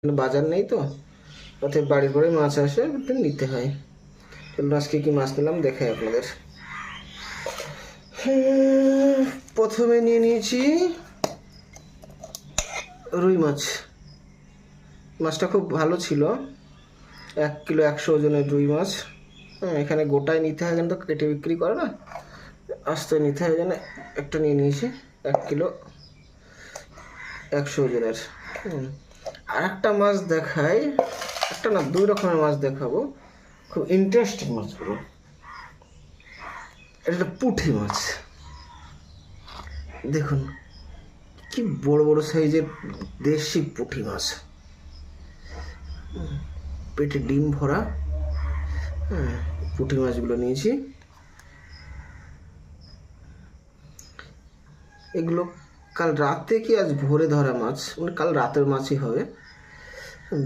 বাজার নেই তো, অতএব বাড়ির পরে মাছ আসে, নিতে হয়। চলুন আজকে কি মাছ নিলাম দেখাই আপনাদের। প্রথমে নিয়ে নিয়েছি রুই মাছ। মাছটা খুব ভালো ছিল, 1 কিলো 100 ওজনের রুই মাছ। এখানে গোটায় নিতে হয়, কিন্তু কেটে বিক্রি করে না, আস্তে নিতে হয়, জন্য একটা নিয়ে নিয়েছি 1 কিলো 100 ওজনের। আর একটা মাছ দেখাই, একটা না 2 রকমের মাছ দেখাবো, খুব ইন্টারেস্টিং মাছগুলো। এটা একটা পুঁটি মাছ, দেখুন কি বড় বড় সাইজের দেশি পুঁটি মাছ, পেটে ডিম ভরা। পুঁটি মাছগুলো নিয়েছি। এগুলো কাল রাতে কি আজ ভোরে ধরা মাছ, মানে কাল রাতের মাছই হবে,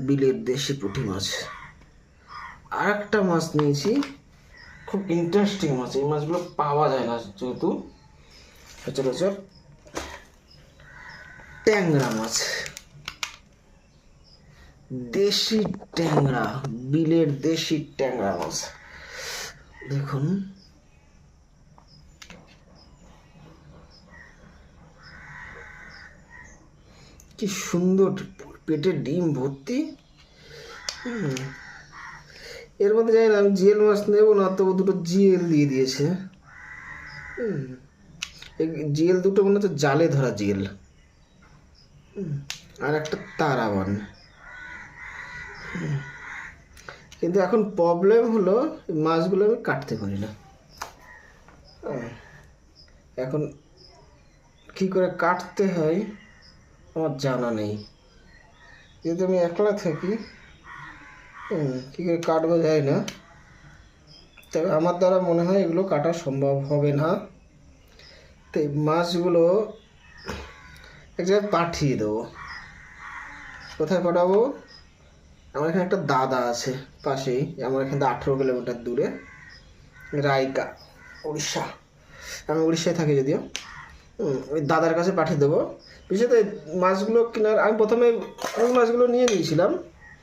বিলের দেশি পুঁটি মাছ। আর একটা মাছ নিয়েছি, খুব ইন্টারেস্টিং মাছ। এই মাছগুলো পাওয়া যায় না যেহেতু, সচরাচর ট্যাংরা মাছ, দেশি ট্যাংরা, বিলের দেশি ট্যাংরা মাছ। দেখুন কি সুন্দর, পেটে ডিম ভর্তি। এর মধ্যে জানি না আমি জিএল মাছ নেবো না, তবু দুটো জিএল দিয়ে দিয়েছে। জিএল দুটো মনে হচ্ছে জালে ধরা জিএল, আর একটা তারাবান। কিন্তু এখন প্রবলেম হলো মাছগুলো আমি কাটতে পারি না। এখন কি করে কাটতে হয় আমার জানা নেই, যেহেতু আমি একলা থাকি, কী করে কাটবো যায় না। তবে আমার দ্বারা মনে হয় এগুলো কাটা সম্ভব হবে না। তো এই মাছগুলো এক জায়গায় পাঠিয়ে দেবো। কোথায় পাঠাবো? আমার এখানে একটা দাদা আছে পাশেই, আমার এখান থেকে 18 কিলোমিটার দূরে, রায়কা, উড়িষ্যা। আমি উড়িষ্যায় থাকি যদিও। ওই দাদার কাছে পাঠিয়ে দেবো। বিশেষত মাছগুলো কেনার, আমি প্রথমে ওই মাছগুলো নিয়ে নিয়েছিলাম,